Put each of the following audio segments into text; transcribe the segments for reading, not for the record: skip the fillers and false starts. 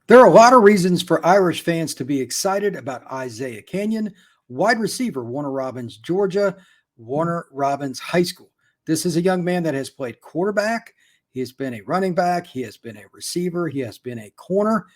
There are a lot of reasons for Irish fans to be excited about Isiah Canion, wide receiver, Warner Robins, Georgia, Warner Robins High School. This is a young man that has played quarterback. He has been a running back. He has been a receiver. He has been a corner.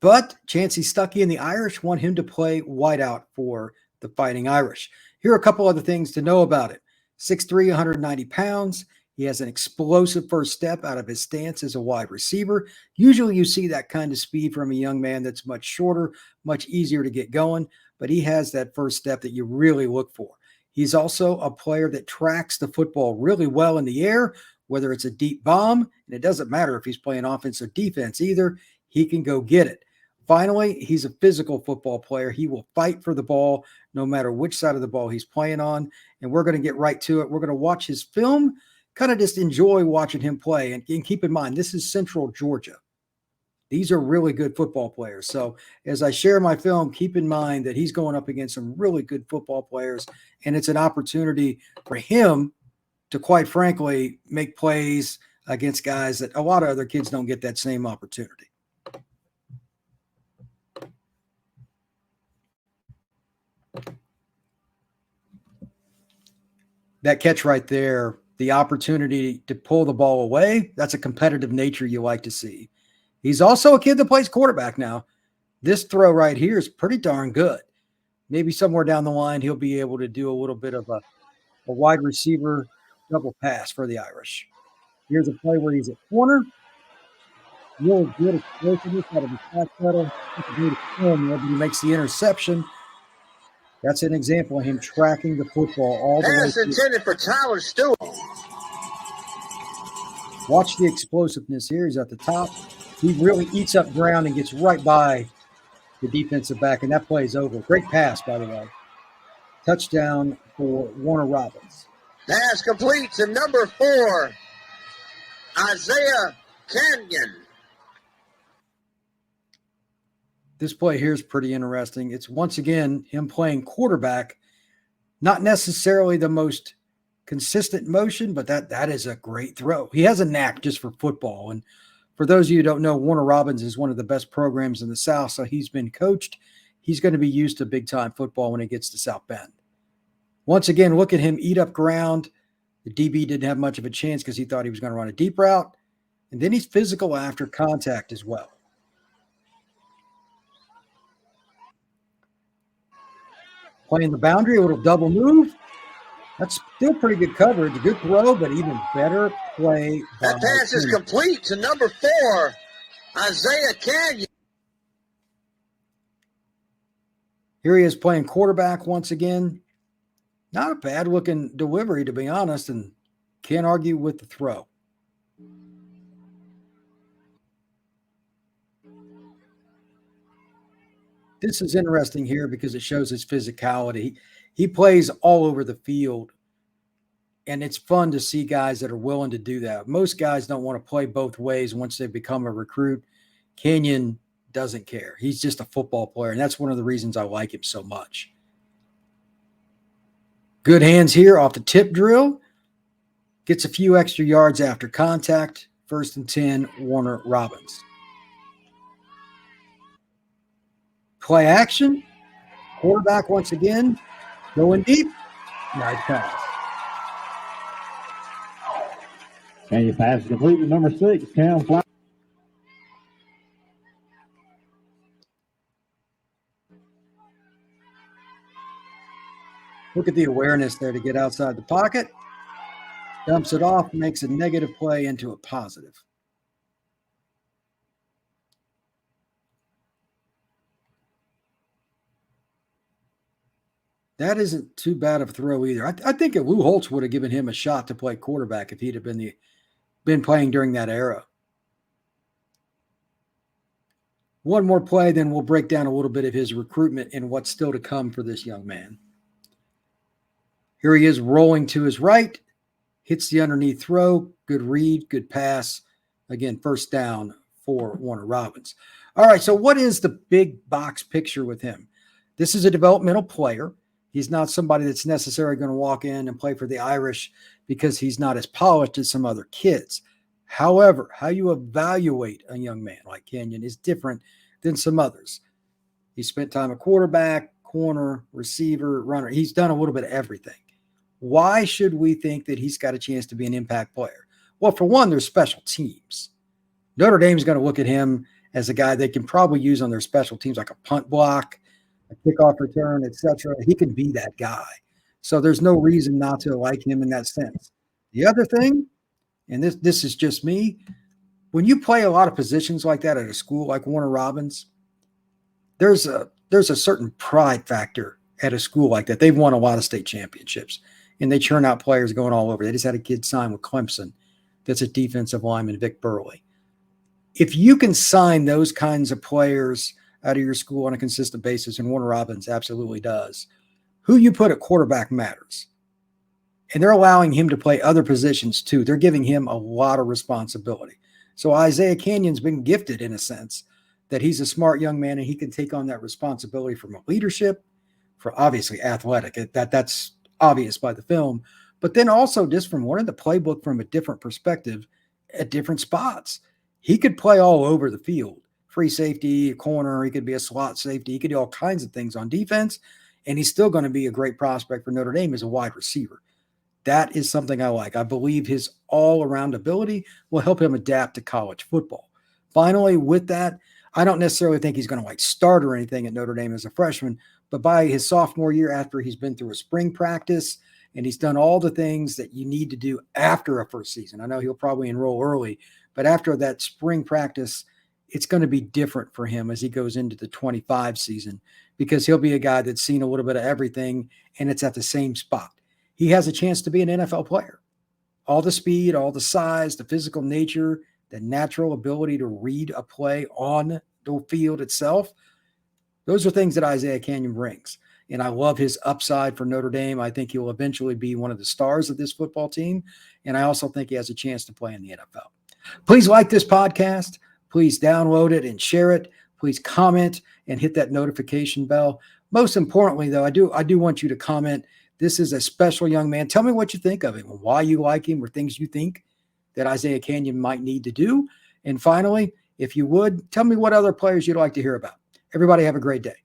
But Chancey Stuckey and the Irish want him to play wideout for the Fighting Irish. Here are a couple other things to know about it. 6'3", 190 pounds. He has an explosive first step out of his stance as a wide receiver. Usually you see that kind of speed from a young man that's much shorter, much easier to get going, but he has that first step that you really look for. He's also a player that tracks the football really well in the air, whether it's a deep bomb, and it doesn't matter if he's playing offense or defense either, he can go get it. Finally, he's a physical football player. He will fight for the ball no matter which side of the ball he's playing on, and we're going to get right to it. We're going to watch his film, kind of just enjoy watching him play. And keep in mind, this is Central Georgia. These are really good football players. So as I share my film, keep in mind that he's going up against some really good football players, and it's an opportunity for him to, quite frankly, make plays against guys that a lot of other kids don't get that same opportunity. That catch right there, the opportunity to pull the ball away, that's a competitive nature you like to see. He's also a kid that plays quarterback now. This throw right here is pretty darn good. Maybe somewhere down the line he'll be able to do a little bit of a wide receiver double pass for the Irish. Here's a play where he's at corner. Really good explosiveness out of his back pedal. But he makes the interception. That's an example of him tracking the football all the way. Pass intended for Tyler Stewart. Watch the explosiveness here. He's at the top. He really eats up ground and gets right by the defensive back, and that play is over. Great pass, by the way. Touchdown for Warner Robins. Pass complete to number 4, Isiah Canion. This play here is pretty interesting. It's once again him playing quarterback, not necessarily the most consistent motion, but that is a great throw. He has a knack just for football. And for those of you who don't know, Warner Robins is one of the best programs in the South, so he's been coached. He's going to be used to big-time football when he gets to South Bend. Once again, look at him eat up ground. The DB didn't have much of a chance because he thought he was going to run a deep route. And then he's physical after contact as well. Playing the boundary, a little double move. That's still pretty good coverage. A good throw, but even better play. That pass is complete to number 4, Isiah Canion. Here he is playing quarterback once again. Not a bad-looking delivery, to be honest, and can't argue with the throw. This is interesting here because it shows his physicality. He plays all over the field, and it's fun to see guys that are willing to do that. Most guys don't want to play both ways once they become a recruit. Canion doesn't care. He's just a football player, and that's one of the reasons I like him so much. Good hands here off the tip drill. Gets a few extra yards after contact. 1st and 10, Warner Robins. Play action. Quarterback once again. Going deep. Nice pass. And you pass complete to number 6, Cam Fly. Look at the awareness there to get outside the pocket. Dumps it off, makes a negative play into a positive. That isn't too bad of a throw either. I think that Lou Holtz would have given him a shot to play quarterback if he'd have been playing during that era. One more play, then we'll break down a little bit of his recruitment and what's still to come for this young man. Here he is rolling to his right, hits the underneath throw, good read, good pass. Again, 1st down for Warner Robins. All right, so what is the big box picture with him? This is a developmental player. He's not somebody that's necessarily going to walk in and play for the Irish because he's not as polished as some other kids. However, how you evaluate a young man like Canion is different than some others. He spent time at quarterback, corner, receiver, runner. He's done a little bit of everything. Why should we think that he's got a chance to be an impact player? Well, for one, there's special teams. Notre Dame is going to look at him as a guy they can probably use on their special teams, like a punt block, a kickoff return, etc. He can be that guy. So there's no reason not to like him in that sense. The other thing, and this is just me, when you play a lot of positions like that at a school like Warner Robins, there's a certain pride factor at a school like that. They've won a lot of state championships, and they churn out players going all over. They just had a kid sign with Clemson that's a defensive lineman, Vic Burley. If you can sign those kinds of players out of your school on a consistent basis, and Warner Robins absolutely does, who you put at quarterback matters. And they're allowing him to play other positions too. They're giving him a lot of responsibility. So Isiah Canion's been gifted in a sense that he's a smart young man and he can take on that responsibility from a leadership, for obviously athletic. That's obvious by the film, but then also just from learning the playbook from a different perspective at different spots. He could play all over the field. Free safety, corner, he could be a slot safety. He could do all kinds of things on defense, and he's still going to be a great prospect for Notre Dame as a wide receiver. That is something I like. I believe his all-around ability will help him adapt to college football. Finally, with that, I don't necessarily think he's going to start or anything at Notre Dame as a freshman, but by his sophomore year, after he's been through a spring practice and he's done all the things that you need to do after a first season. I know he'll probably enroll early, but after that spring practice, it's going to be different for him as he goes into the 25 season, because he'll be a guy that's seen a little bit of everything, and it's at the same spot. He has a chance to be an NFL player. All the speed, all the size, the physical nature, the natural ability to read a play on the field itself, those are things that Isiah Canion brings. And I love his upside for Notre Dame. I think he'll eventually be one of the stars of this football team. And I also think he has a chance to play in the NFL. Please like this podcast. Please download it and share it. Please comment and hit that notification bell. Most importantly, though, I do want you to comment. This is a special young man. Tell me what you think of him, why you like him, or things you think that Isiah Canion might need to do. And finally, if you would, tell me what other players you'd like to hear about. Everybody have a great day.